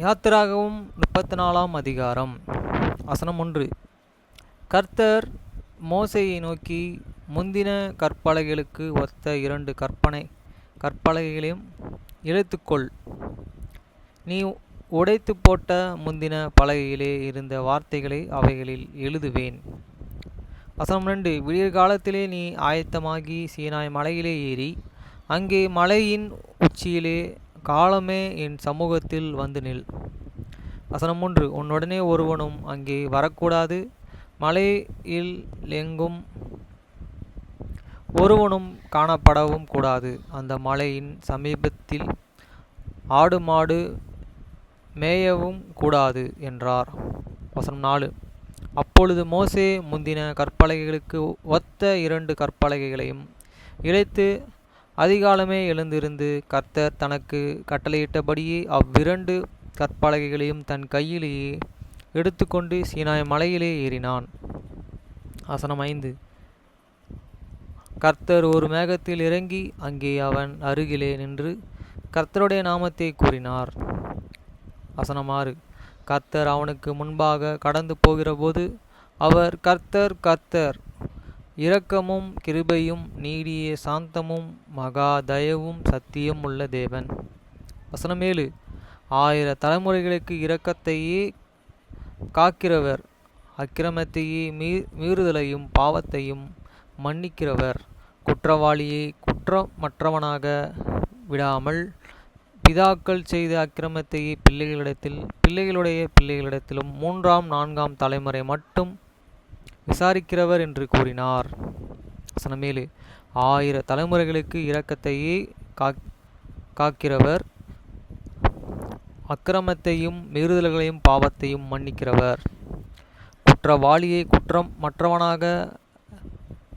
யாத்திராகவும் 34ஆம் அதிகாரம். வசனம் 1. கர்த்தர் மோசேயை நோக்கி, முந்தின கற்பலகைகளுக்கு ஒத்த 2 கற்பலகைகளையும் இழுத்துக்கொள். நீ உடைத்து போட்ட முந்தின பலகையிலே இருந்த வார்த்தைகளை அவைகளில் எழுதுவேன். வசனம் 2. விடியற்காலத்திலே நீ ஆயத்தமாகி சீனாய் மலையிலே ஏறி, அங்கே மலையின் உச்சியிலே காலமே என் சமூகத்தில் வந்து நில். வசனம் 3. உன்னுடனே ஒருவனும் அங்கே வரக்கூடாது, மலையில் எங்கும் ஒருவனும் காணப்படவும் கூடாது. அந்த மலையின் சமீபத்தில் ஆடு மாடு மேயவும் கூடாது என்றார். வசனம் 4. அப்பொழுது மோசே முந்தின கற்பலகைகளுக்கு ஒத்த 2 கற்பலகைகளையும் இழைத்து அதிகாலமே எழுந்திருந்து, கர்த்தர் தனக்கு கட்டளையிட்டபடியே அவ்விரண்டு கற்பலகைகளையும் தன் கையிலேயே எடுத்துக்கொண்டு சீனாய் மலையிலே ஏறினான். வசனம் 5. கர்த்தர் ஒரு மேகத்தில் இறங்கி அங்கே அவன் அருகிலே நின்று கர்த்தருடைய நாமத்தை கூறினார். வசனம் 6. கர்த்தர் அவனுக்கு முன்பாக கடந்து போகிறபோது அவர், கர்த்தர் கர்த்தர், இரக்கமும் கிருபையும் நீடிய சாந்தமும் மகா தயவும் சத்தியம் உள்ள தேவன். வசனம் 7. 1000 தலைமுறைகளுக்கு இரக்கத்தையே காக்கிறவர், அக்கிரமத்தையே மீறுதலையும் பாவத்தையும் மன்னிக்கிறவர், குற்றவாளியை குற்றமற்றவனாக விடாமல் பிதாக்கள் செய்த அக்கிரமத்தையே பிள்ளைகளுடைய பிள்ளைகளிடத்திலும் 3ஆம் 4ஆம் தலைமுறை மட்டும் விசாரிக்கிறவர் என்று கூறினார். வசனம் 7. 1000 தலைமுறைகளுக்கு இரக்கத்தையே காக்கிறவர், அக்கிரமத்தையும் மீறுதல்களையும் பாவத்தையும் மன்னிக்கிறவர், குற்றவாளியை குற்றம் மற்றவனாக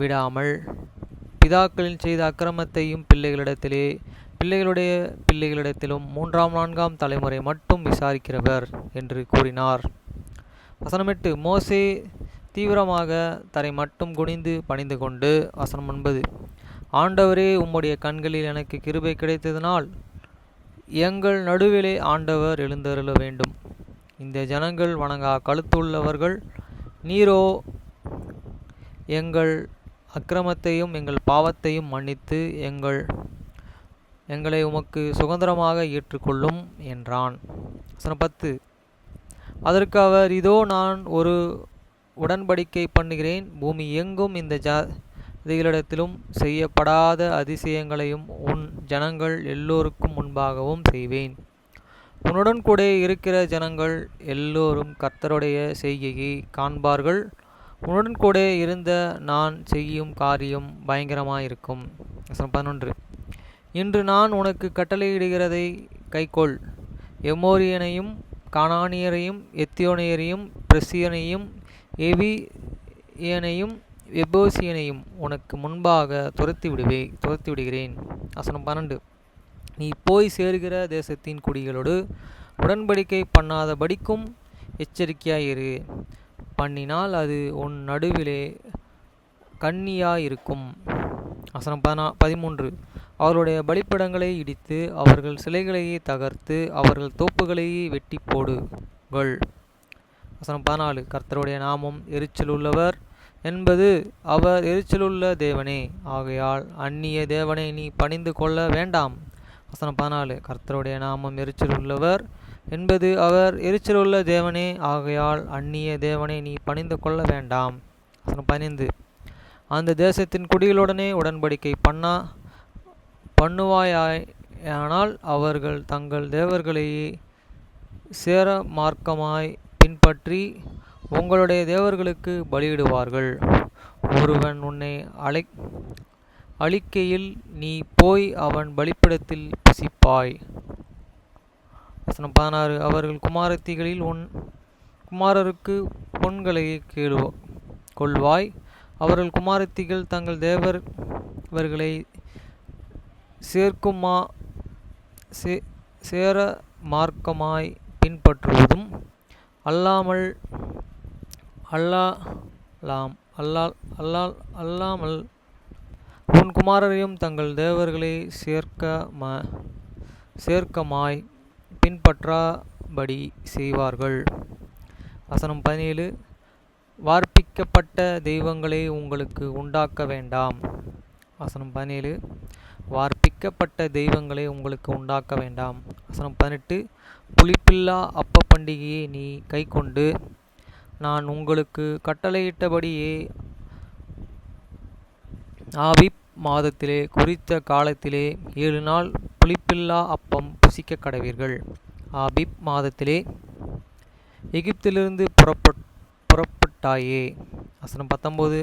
விடாமல் பிதாக்களில் செய்த அக்கிரமத்தையும் பிள்ளைகளுடைய பிள்ளைகளிடத்திலும் 3ஆம் 4ஆம் தலைமுறை மட்டும் விசாரிக்கிறவர் என்று கூறினார். வசனம் 8. மோசே தீவிரமாக தரை மட்டும் குனிந்து பணிந்து கொண்டு, வசனம் 9. ஆண்டவரே, உம்முடைய கண்களில் எனக்கு கிருபை கிடைத்ததினால் எங்கள் நடுவிலே ஆண்டவர் எழுந்தருள வேண்டும். இந்த ஜனங்கள் வணங்கா கழுத்துள்ளவர்கள். நீரோ எங்கள் அக்கிரமத்தையும் எங்கள் பாவத்தையும் மன்னித்து எங்களை உமக்கு சுதந்திரமாக ஏற்றுக்கொள்ளும் என்றான். வசனம் 10. அதற்கு அவர், இதோ நான் ஒரு உடன்படிக்கை பண்ணுகிறேன். பூமி எங்கும் இந்த ஜாதிகளிடத்திலும் செய்யப்படாத அதிசயங்களையும் உன் ஜனங்கள் எல்லோருக்கும் முன்பாகவும் செய்வேன். உன்னுடன் கூட இருக்கிற ஜனங்கள் எல்லோரும் கர்த்தருடைய செய்கையை காண்பார்கள். உன்னுடன் கூட இருந்த நான் செய்யும் காரியம் பயங்கரமாயிருக்கும். 11. இன்று நான் உனக்கு கட்டளையிடுகிறதை கைக்கொள். எமோரியனையும் கானானியரையும் எத்தியோனியரையும் பிரசியனையும் எவியனையும் எபோசியனையும் உனக்கு முன்பாக துரத்தி விடுகிறேன். வசனம் 12. நீ போய் சேருகிற தேசத்தின் குடிகளோடு உடன்படிக்கை பண்ணாதபடிக்கும் எச்சரிக்கையாயிரு. பண்ணினால் அது உன் நடுவிலே கண்ணியாயிருக்கும். வசனம் 13. அவர்களுடைய பலிப்பீடங்களை இடித்து அவர்கள் சிலைகளையே தகர்த்து அவர்கள் தோப்புகளையே வெட்டி போடுகள். வசனம் 14. கர்த்தருடைய நாமம் எரிச்சலுள்ளவர் என்பது அவர் எரிச்சலுள்ள தேவனே, ஆகையால் அந்நிய தேவனை நீ பணிந்து கொள்ள வேண்டாம். வசனம் 14. கர்த்தருடைய நாமம் எரிச்சலுள்ளவர் என்பது அவர் எரிச்சலுள்ள தேவனே, ஆகையால் அந்நிய தேவனை நீ பணிந்து கொள்ள வேண்டாம். வசனம் 15. அந்த தேசத்தின் குடிகளுடனே உடன்படிக்கை பண்ணுவாயானால் அவர்கள் தங்கள் தேவர்களையே சேர மார்க்கமாய் பின்பற்றி உங்களுடைய தேவர்களுக்கு பலியிடுவார்கள். ஒருவன் உன்னை அழிக்கையில் நீ போய் அவன் பலிப்பிடத்தில் புசிப்பாய். வசனம் 16. அவர்கள் குமாரத்திகளில் உன் குமாரருக்கு பொன்களை கொள்வாய். அவர்கள் குமாரத்திகள் தங்கள் தேவர்களை சேர மார்க்கமாய் பின்பற்றுவதும் அல்லாமல் உன் குமாரரையும் தங்கள் தேவர்களை சேர்க்கமாய் பின்பற்றாபடி செய்வார்கள். வசனம் 17. வார்ப்பிக்கப்பட்ட தெய்வங்களை உங்களுக்கு உண்டாக்க வேண்டாம். வசனம் 17. வார்ப்பிக்கப்பட்ட தெய்வங்களை உங்களுக்கு உண்டாக்க வேண்டாம். வசனம் 18. புளிப்பில்லா அப்ப பண்டிகையை நீ கைக்கொண்டு நான் உங்களுக்கு கட்டளையிட்டபடியே ஆபீப் மாதத்திலே குறித்த காலத்திலே 7 நாள் புளிப்பில்லா அப்பம் புசிக்க கடவீர்கள். ஆபீப் மாதத்திலே எகிப்திலிருந்து புறப்பட்டாயே. வசனம் 19.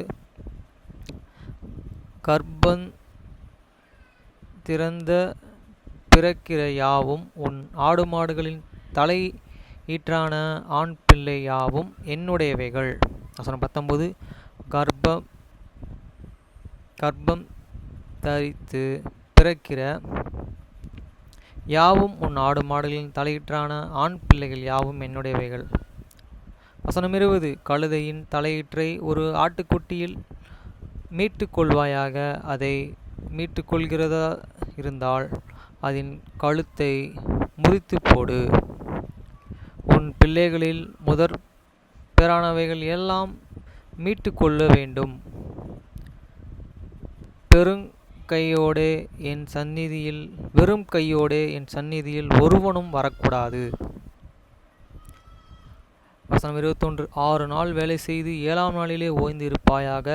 கர்ப்பம் திறந்த பிறக்கிற யாவும் உன் ஆடு மாடுகளின் தலை ஈற்றான ஆண் பிள்ளை யாவும் என்னுடையவைகள். வசனம் 19. கர்ப்பம் தரித்து பிறக்கிற யாவும் உன் ஆடு மாடுகளின் தலையீற்றான ஆண் பிள்ளைகள் யாவும் என்னுடையவைகள். வசனம் 20. கழுதையின் தலையீற்றை ஒரு ஆட்டுக்குட்டியில் மீட்டு கொள்வாயாக. அதை மீட்டு கொள்கிறதா இருந்தால் அதன் கழுத்தை முறித்து போடு. உன் பிள்ளைகளில் முதற் பேரானவைகள் எல்லாம் மீட்டு கொள்ள வேண்டும். வெறும் கையோடே என் சந்நிதியில் ஒருவனும் வரக்கூடாது. வசனம் 21. 6 நாள் வேலை செய்து 7ஆம் நாளிலே ஓய்ந்து இருப்பாயாக.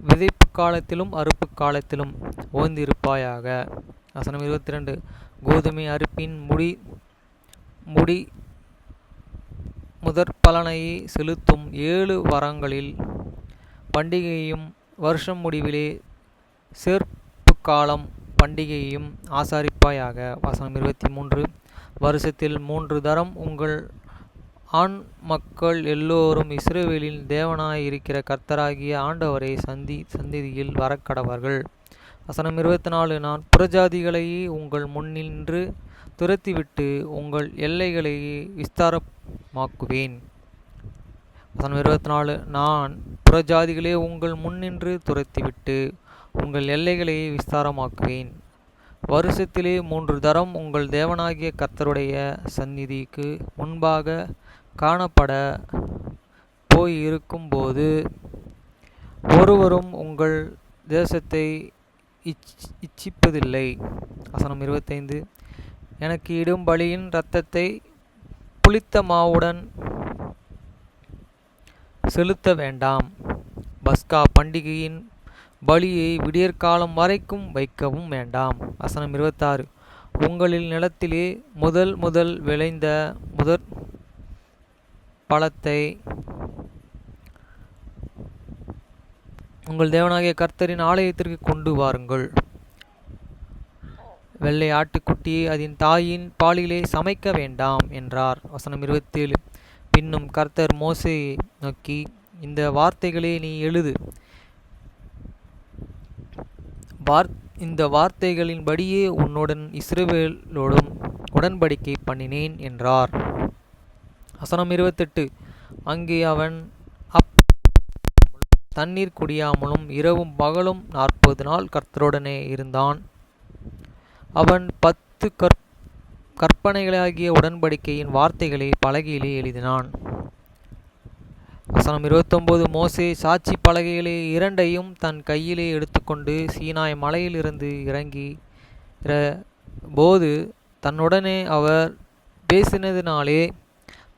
விதைப்பு காலத்திலும் அறுப்பு காலத்திலும் ஓய்ந்து இருப்பாயாக. வசனம் 22. கோதுமை அறுப்பின் முடி முதற் பலனையை செலுத்தும் 7 வாரங்களில் பண்டிகையையும் வருஷம் முடிவிலே சேர்ப்பு காலம் பண்டிகையையும் ஆசாரிப்பாயாக. வசனம் 23. வருஷத்தில் 3 தரம் உங்கள் ஆண் மக்கள் எல்லோரும் இஸ்ரவேலின் தேவனாய் இருக்கிற கர்த்தராகிய ஆண்டவரை சந்நிதியில் வரக்கடவர்கள். வசனம் 24. நான் புறஜாதிகளை உங்கள் முன்னின்று துரத்திவிட்டு உங்கள் எல்லைகளை விஸ்தாரமாக்குவேன். வசனம் 24. நான் புறஜாதிகளே உங்கள் முன்னின்று துரத்திவிட்டு உங்கள் எல்லைகளை விஸ்தாரமாக்குவேன். வருஷத்திலே 3 தரம் உங்கள் தேவனாகிய கர்த்தருடைய சந்நிதிக்கு முன்பாக காணப்பட போயிருக்கும்போது ஒருவரும் உங்கள் தேசத்தை இச்சிப்பதில்லை. வசனம் 25. எனக்கு இடும் பலியின் இரத்தத்தை புளித்த மாவுடன் செலுத்த வேண்டாம். பஸ்கா பண்டிகையின் பலியை விடியற்காலம் வரைக்கும் வைக்கவும் வேண்டாம். வசனம் 26. உங்களின் நிலத்திலே முதல் விளைந்த முதற் பழத்தை உங்கள் தேவனாகிய கர்த்தரின் ஆலயத்திற்கு கொண்டு வாருங்கள். வெள்ளை ஆட்டுக்குட்டியை அதன் தாயின் பாலிலே சமைக்க வேண்டாம் என்றார். வசனம் 27. பின்னும் கர்த்தர் மோசேயை நோக்கி, இந்த வார்த்தைகளே நீ எழுது. இந்த வார்த்தைகளின்படியே உன்னுடன் இஸ்ரவேலோடும் உடன்படிக்கை பண்ணினேன் என்றார். வசனம் 28. அங்கே அவன் தண்ணீர் குடியாமலும் இரவும் பகலும் 40 நாள் கர்த்தருடனே இருந்தான். அவன் 10 கற்பனைகளாகிய உடன்படிக்கையின் வார்த்தைகளை பலகையிலே எழுதினான். வசனம் 29. மோசே சாட்சி பலகைகளை 2ஐயும் தன் கையிலே எடுத்துக்கொண்டு சீனாய் மலையில் இருந்து இறங்கிற போது தன்னுடனே அவர் பேசினதினாலே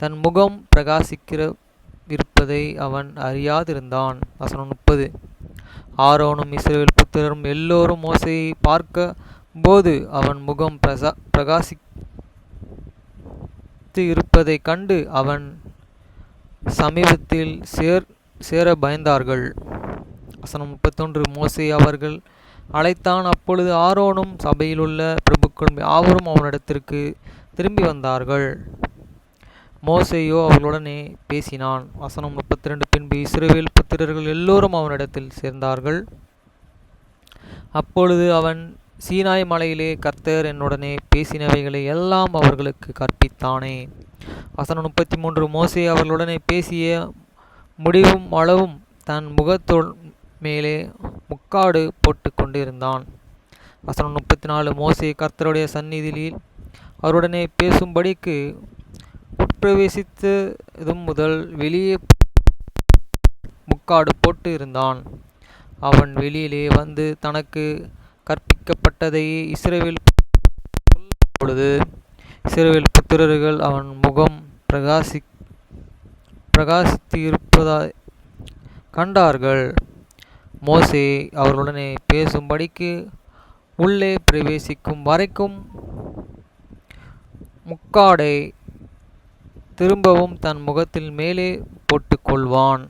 தன் முகம் பிரகாசிக்கிறவிருப்பதை அவன் அறியாதிருந்தான். வசனம் 30. ஆரோனும் இஸ்ரவேல் புத்திரரும் எல்லோரும் மோசேயை பார்க்க போது அவன் முகம் பிரகாசித்து இருப்பதைக் கண்டு அவன் சமீபத்தில் சேர பயந்தார்கள். வசனம் 31. மோசே அவர்கள் அழைத்தான். அப்பொழுது ஆரோனும் சபையிலுள்ள பிரபுக்களும் யாவரும் அவனிடத்திற்கு திரும்பி வந்தார்கள். மோசேயோ அவர்களுடனே பேசினான். வசனம் 32. பின்பு இஸ்ரவேல் புத்திரர்கள் எல்லோரும் அவனிடத்தில் சேர்ந்தார்கள். அப்பொழுது அவன் சீனாய் மலையிலே கர்த்தர் என்னுடனே பேசினவைகளை எல்லாம் அவர்களுக்கு கற்பித்தானே. வசனம் 33. மோசே அவர்களுடனே பேசிய முடிவும் அளவும் தன் முகத்தோள் மேலே முக்காடு போட்டு கொண்டிருந்தான். வசனம் 34. மோசே கர்த்தருடைய சந்நிதியில் அவருடனே பேசும்படிக்கு உட்பிரவேசித்ததும் முதல் வெளியே முக்காடு போட்டு இருந்தான். அவன் வெளியிலே வந்து தனக்கு கற்பிக்கப்பட்டதையே இஸ்ரவேல் சொல்லும் பொழுது இஸ்ரவேல் புத்திரர்கள் அவன் முகம் பிரகாசித்திருப்பதாய் கண்டார்கள். மோசே அவர்களுடனே பேசும்படிக்கு உள்ளே பிரவேசிக்கும் வரைக்கும் முக்காடை திரும்பவும் தன் முகத்தில் மேலே போட்டுக்கொள்வான்.